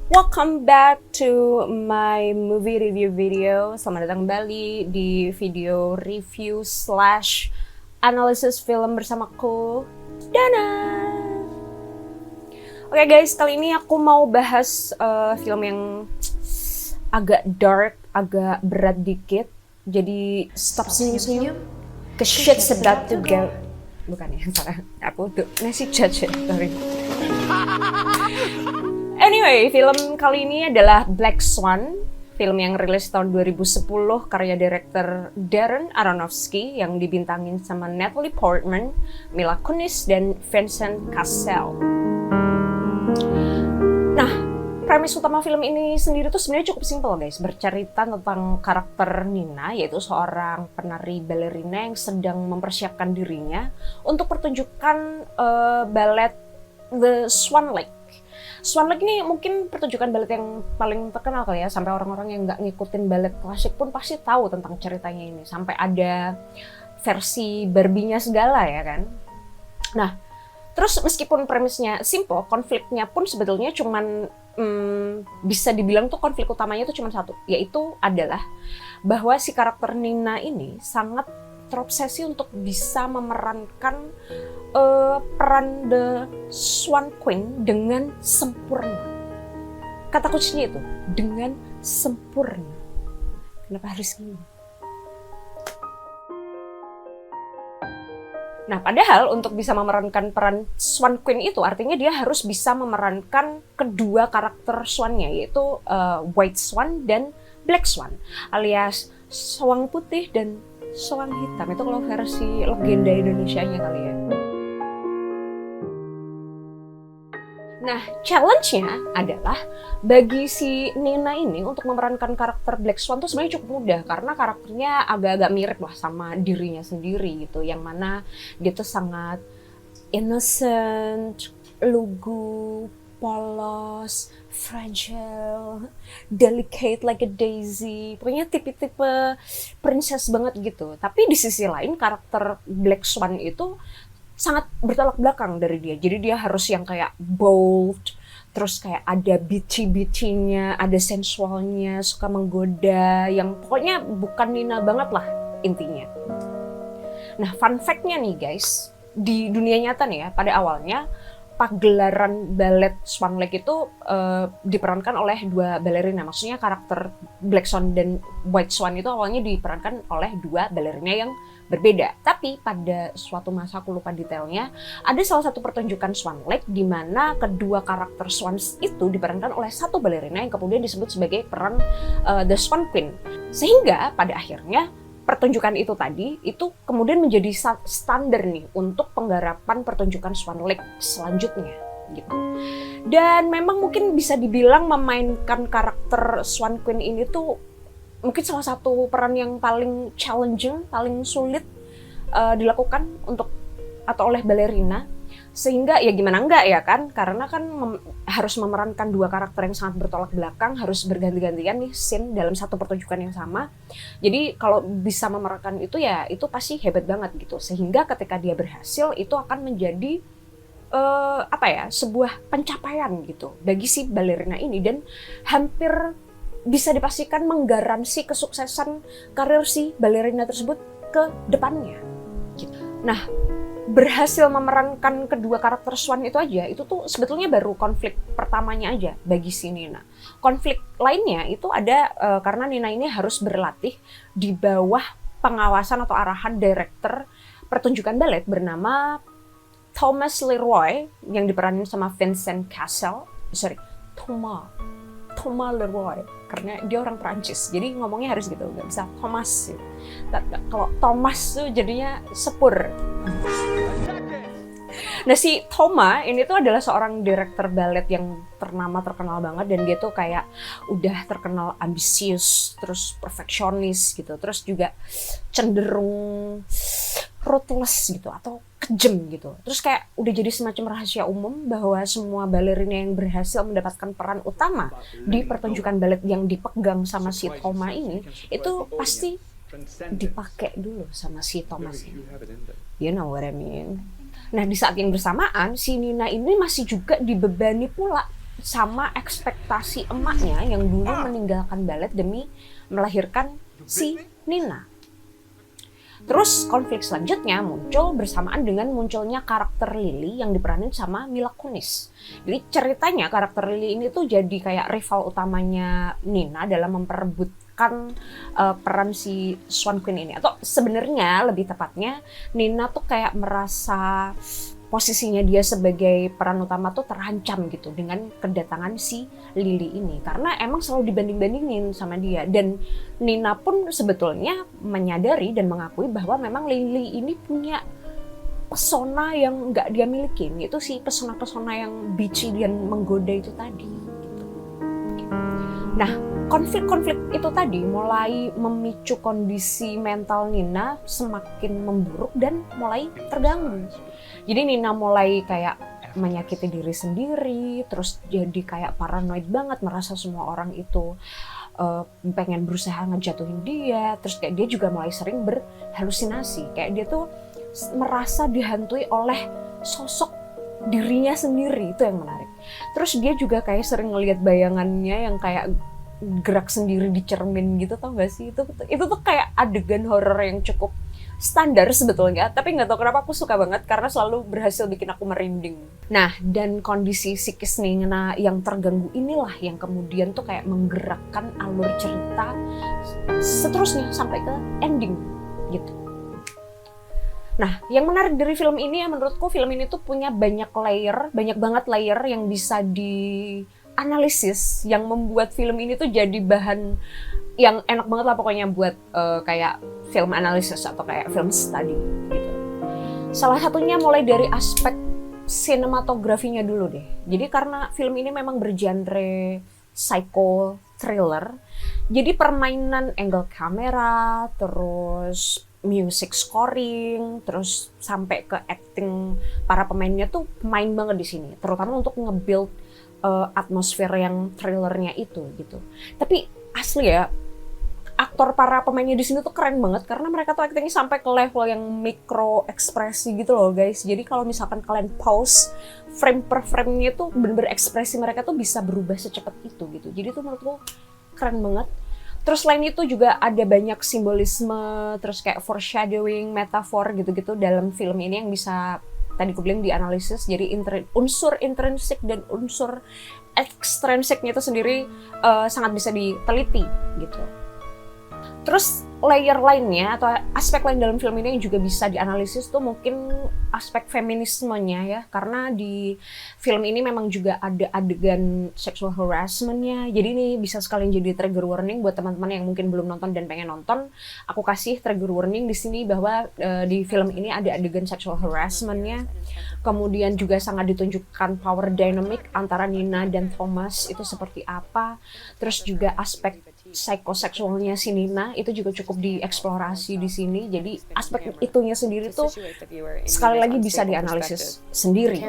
Welcome back to my movie review video. Selamat datang kembali di video review slash analisis film bersamaku, Dana. Oke guys, kali ini aku mau bahas film yang agak dark, agak berat dikit. Jadi stop senyum-senyum, cause shit's about to go. Bukan ya, salah. Aku tuh nasi judge, sorry. Anyway, film kali ini adalah Black Swan, film yang rilis tahun 2010 karya direktur Darren Aronofsky yang dibintangin sama Natalie Portman, Mila Kunis, dan Vincent Cassel. Nah, premis utama film ini sendiri tuh sebenarnya cukup simpel guys, bercerita tentang karakter Nina, yaitu seorang penari balerina yang sedang mempersiapkan dirinya untuk pertunjukan balet The Swan Lake. Swan Lake ini mungkin pertunjukan balet yang paling terkenal kali ya, sampai orang-orang yang nggak ngikutin balet klasik pun pasti tahu tentang ceritanya ini, sampai ada versi Barbie-nya segala ya kan. Nah, terus meskipun premisnya simple, konfliknya pun sebetulnya cuman bisa dibilang tuh konflik utamanya tuh cuma satu, yaitu adalah bahwa si karakter Nina ini sangat terobsesi untuk bisa memerankan peran The Swan Queen dengan sempurna. Kata kuncinya itu, dengan sempurna. Kenapa harus gini? Nah, padahal untuk bisa memerankan peran Swan Queen itu artinya dia harus bisa memerankan kedua karakter Swan-nya, yaitu White Swan dan Black Swan, alias sawang putih dan sawang hitam. Itu kalau versi legenda Indonesianya kali ya. Nah, challenge-nya adalah bagi si Nina ini untuk memerankan karakter Black Swan tuh sebenarnya cukup mudah karena karakternya agak-agak mirip lah sama dirinya sendiri gitu, yang mana dia tuh sangat innocent, lugu, polos, fragile, delicate like a daisy, pokoknya tipe-tipe princess banget gitu. Tapi di sisi lain karakter Black Swan itu sangat bertolak belakang dari dia. Jadi dia harus yang kayak bold, terus kayak ada bitchy-bitchy-nya, ada sensualnya, suka menggoda, yang pokoknya bukan Nina banget lah intinya. Nah, fun fact-nya nih guys, di dunia nyata nih ya, pada awalnya pagelaran balet Swan Lake itu diperankan oleh dua balerina. Maksudnya karakter Black Swan dan White Swan itu awalnya diperankan oleh dua balerina yang berbeda. Tapi pada suatu masa, aku lupa detailnya, ada salah satu pertunjukan Swan Lake di mana kedua karakter Swans itu diperankan oleh satu balerina yang kemudian disebut sebagai peran The Swan Queen. Sehingga pada akhirnya pertunjukan itu tadi itu kemudian menjadi standar nih untuk penggarapan pertunjukan Swan Lake selanjutnya gitu. Dan memang mungkin bisa dibilang memainkan karakter Swan Queen ini tuh mungkin salah satu peran yang paling challenging, paling sulit dilakukan untuk atau oleh balerina. Sehingga ya gimana enggak ya kan, karena kan harus memerankan dua karakter yang sangat bertolak belakang, harus berganti-gantian nih scene dalam satu pertunjukan yang sama. Jadi kalau bisa memerankan itu ya itu pasti hebat banget gitu. Sehingga ketika dia berhasil itu akan menjadi sebuah pencapaian gitu bagi si balerina ini, dan hampir bisa dipastikan menggaransi kesuksesan karir si balerina tersebut ke depannya gitu. Nah, berhasil memerankan kedua karakter Swan itu aja, itu tuh sebetulnya baru konflik pertamanya aja bagi si Nina. Konflik lainnya itu ada karena Nina ini harus berlatih di bawah pengawasan atau arahan direktur pertunjukan balet bernama Thomas Leroy yang diperanin sama Vincent Cassel. Thomas Leroy, karena dia orang Prancis, jadi ngomongnya harus gitu, nggak bisa Thomas gitu. Kalau Thomas tuh jadinya sepur. Nah, si Thomas ini tuh adalah seorang direktur balet yang terkenal banget, dan dia tuh kayak udah terkenal ambisius, terus perfeksionis gitu, terus juga cenderung ruthless gitu atau kejam gitu. Terus kayak udah jadi semacam rahasia umum bahwa semua balerina yang berhasil mendapatkan peran utama di pertunjukan balet yang dipegang sama si Thomas ini itu pasti dipakai dulu sama si Thomas ini. You know what I mean? Nah, di saat yang bersamaan si Nina ini masih juga dibebani pula sama ekspektasi emaknya yang dulu meninggalkan ballet demi melahirkan si Nina. Terus konflik selanjutnya muncul bersamaan dengan munculnya karakter Lily yang diperanin sama Mila Kunis. Jadi ceritanya karakter Lily ini tuh jadi kayak rival utamanya Nina dalam memperebutkan peran si Swan Queen ini. Atau sebenarnya lebih tepatnya Nina tuh kayak merasa posisinya dia sebagai peran utama tuh terancam gitu dengan kedatangan si Lily ini, karena emang selalu dibanding-bandingin sama dia. Dan Nina pun sebetulnya menyadari dan mengakui bahwa memang Lily ini punya pesona yang nggak dia miliki, yaitu si pesona-pesona yang bitchy dan menggoda itu tadi gitu. Nah, konflik-konflik itu tadi mulai memicu kondisi mental Nina semakin memburuk dan mulai terganggu. Jadi Nina mulai kayak menyakiti diri sendiri, terus jadi kayak paranoid banget, merasa semua orang itu pengen berusaha ngejatuhin dia. Terus kayak dia juga mulai sering berhalusinasi, kayak dia tuh merasa dihantui oleh sosok dirinya sendiri. Itu yang menarik. Terus dia juga kayak sering ngelihat bayangannya yang kayak gerak sendiri di cermin gitu, tau gak sih? Itu tuh kayak adegan horor yang cukup standar sebetulnya, tapi nggak tahu kenapa aku suka banget karena selalu berhasil bikin aku merinding. Nah, dan kondisi psikis Nina yang terganggu inilah yang kemudian tuh kayak menggerakkan alur cerita seterusnya sampai ke ending gitu. Nah, yang menarik dari film ini ya menurutku, film ini tuh punya banyak banget layer yang bisa dianalisis, yang membuat film ini tuh jadi bahan yang enak banget lah pokoknya buat kayak film analysis atau kayak film study gitu. Salah satunya mulai dari aspek sinematografinya dulu deh. Jadi karena film ini memang bergenre psycho thriller, jadi permainan angle kamera, terus music scoring, terus sampai ke acting para pemainnya tuh main banget di sini, terutama untuk nge-build atmosfer yang thrillernya itu gitu. Tapi asli ya, aktor para pemainnya di sini tuh keren banget karena mereka tuh actingnya sampai ke level yang mikro ekspresi gitu loh guys. Jadi kalau misalkan kalian pause frame per frame-nya tuh bener-bener ekspresi mereka tuh bisa berubah secepat itu gitu. Jadi tuh menurutku keren banget. Terus selain itu juga ada banyak simbolisme, terus kayak foreshadowing, metafor gitu-gitu dalam film ini yang bisa tadi aku bilang dianalisis. Jadi unsur intrinsik dan unsur ekstrinsiknya itu sendiri sangat bisa diteliti gitu. Terus layer lainnya atau aspek lain dalam film ini yang juga bisa dianalisis tuh mungkin aspek feminismenya ya, karena di film ini memang juga ada adegan sexual harassment-nya. Jadi ini bisa sekalian jadi trigger warning buat teman-teman yang mungkin belum nonton dan pengen nonton. Aku kasih trigger warning di sini bahwa di film ini ada adegan sexual harassment-nya. Kemudian juga sangat ditunjukkan power dynamic antara Nina dan Thomas itu seperti apa. Terus juga aspek psikoseksualnya si Nina itu juga cukup dieksplorasi di sini. Jadi aspek itunya sendiri tuh sekali lagi bisa dianalisis sendiri.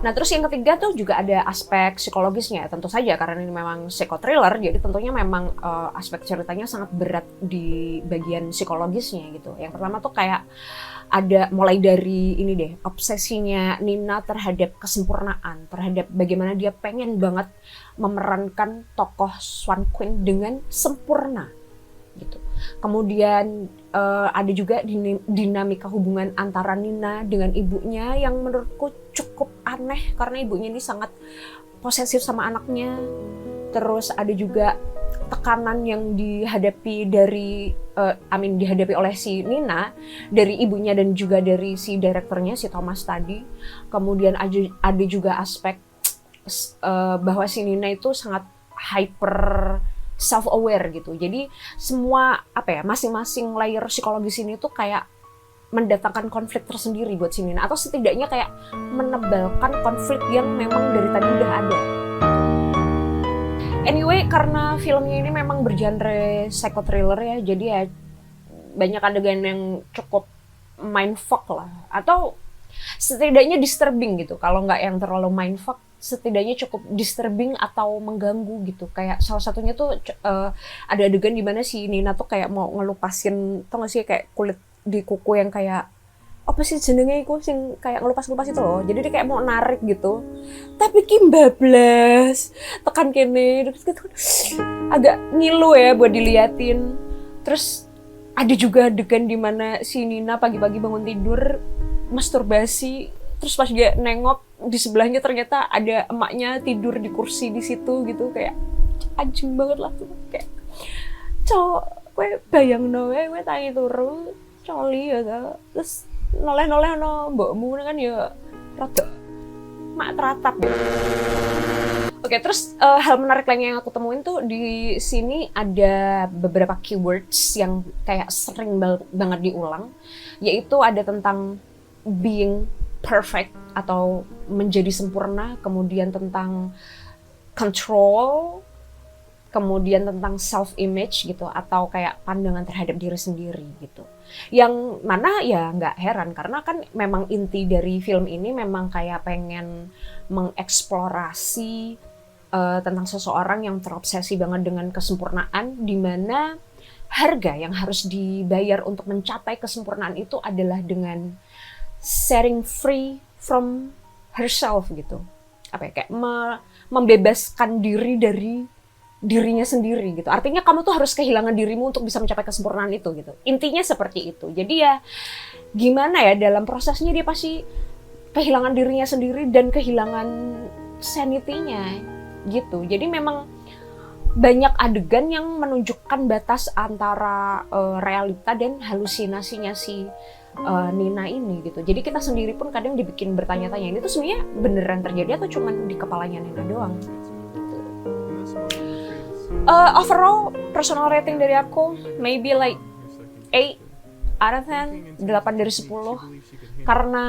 Nah, terus yang ketiga tuh juga ada aspek psikologisnya. Tentu saja karena ini memang psikothriller, jadi tentunya memang aspek ceritanya sangat berat di bagian psikologisnya gitu. Yang pertama tuh kayak ada mulai dari ini deh, obsesinya Nina terhadap kesempurnaan, terhadap bagaimana dia pengen banget memerankan tokoh Swan Queen dengan sempurna gitu. Kemudian ada juga dinamika hubungan antara Nina dengan ibunya yang menurutku cukup aneh karena ibunya ini sangat posesif sama anaknya. Terus ada juga tekanan yang dihadapi dihadapi oleh si Nina dari ibunya dan juga dari si direkturnya si Thomas tadi. Kemudian ada juga aspek bahwa si Nina itu sangat hyper self aware gitu. Jadi semua masing-masing layer psikologis ini tuh kayak mendatangkan konflik tersendiri buat si Nina, atau setidaknya kayak menebalkan konflik yang memang dari tadi udah ada. Anyway, karena filmnya ini memang bergenre psychothriller ya, jadi ya banyak adegan yang cukup mindfuck lah, atau setidaknya disturbing gitu. Kalau nggak yang terlalu mindfuck, setidaknya cukup disturbing atau mengganggu gitu. Kayak salah satunya tuh ada adegan di mana si Nina tuh kayak mau ngelupasin, tau gak sih kayak kulit di kuku yang kayak apa sih jenenge iku sing kayak ngelupas-ngelupas itu loh. Jadi dia kayak mau narik gitu. Tapi Kim bablas tekan kene terus gitu. Agak ngilu ya buat diliatin. Terus ada juga adegan di mana si Nina pagi-pagi bangun tidur masturbasi, terus pas dia nengok di sebelahnya ternyata ada emaknya tidur di kursi di situ gitu, kayak anjing banget lah tuh, kayak cowok kowe bayangno wae kowe tangi turu coli ya ta. Terus noleh-noleh no mbokmu kan ya rada mak teratap ya. Oke, terus hal menarik lainnya yang aku temuin tuh di sini ada beberapa keywords yang kayak sering banget diulang, yaitu ada tentang being perfect atau menjadi sempurna, kemudian tentang control, kemudian tentang self-image gitu, atau kayak pandangan terhadap diri sendiri gitu. Yang mana ya nggak heran, karena kan memang inti dari film ini memang kayak pengen mengeksplorasi tentang seseorang yang terobsesi banget dengan kesempurnaan, di mana harga yang harus dibayar untuk mencapai kesempurnaan itu adalah dengan setting free from herself gitu. Apa ya, kayak membebaskan diri dari dirinya sendiri gitu. Artinya kamu tuh harus kehilangan dirimu untuk bisa mencapai kesempurnaan itu gitu. Intinya seperti itu. Jadi ya gimana ya, dalam prosesnya dia pasti kehilangan dirinya sendiri dan kehilangan sanity-nya gitu. Jadi memang banyak adegan yang menunjukkan batas antara realita dan halusinasinya si Nina ini gitu. Jadi kita sendiri pun kadang dibikin bertanya-tanya, ini tuh sebenarnya beneran terjadi atau cuman di kepalanya Nina doang gitu. Overall personal rating dari aku maybe like 8 out of 10, 8 dari 10, karena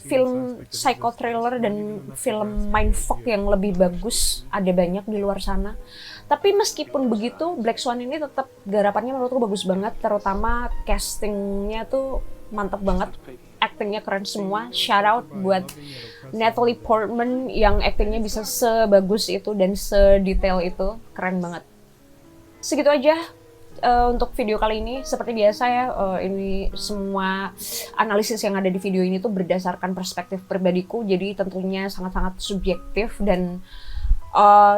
film psychothriller dan film mindfuck yang lebih bagus ada banyak di luar sana. Tapi meskipun begitu, Black Swan ini tetap garapannya menurutku bagus banget, terutama castingnya tuh mantap banget, actingnya keren semua. Shout out buat Natalie Portman yang actingnya bisa sebagus itu dan sedetail itu, keren banget. Segitu aja untuk video kali ini. Seperti biasa ya, ini semua analisis yang ada di video ini tuh berdasarkan perspektif pribadiku, jadi tentunya sangat-sangat subjektif. Dan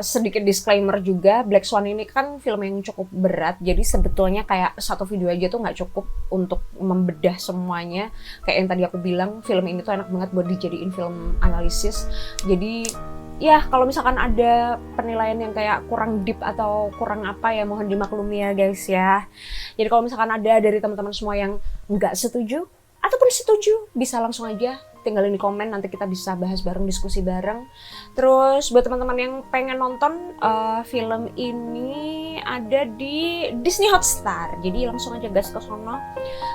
sedikit disclaimer juga, Black Swan ini kan film yang cukup berat, jadi sebetulnya kayak satu video aja tuh nggak cukup untuk membedah semuanya. Kayak yang tadi aku bilang, film ini tuh enak banget buat dijadiin film analisis. Jadi ya kalau misalkan ada penilaian yang kayak kurang deep atau kurang apa ya, mohon dimaklumi ya guys ya. Jadi kalau misalkan ada dari teman-teman semua yang nggak setuju ataupun setuju, bisa langsung aja tinggalin di komen, nanti kita bisa bahas bareng, diskusi bareng. Terus buat teman-teman yang pengen nonton film ini ada di Disney Hotstar, jadi langsung aja gas ke sono.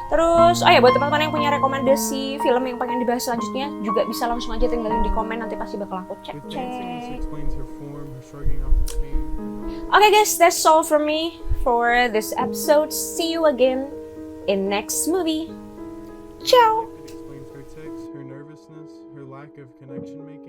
Terus oh ya, buat teman-teman yang punya rekomendasi film yang pengen dibahas selanjutnya juga bisa langsung aja tinggalin di komen, nanti pasti bakal aku cek. Okay guys, that's all from me for this episode. See you again in next movie. Ciao. Explains her tics, her nervousness, her lack of connection making.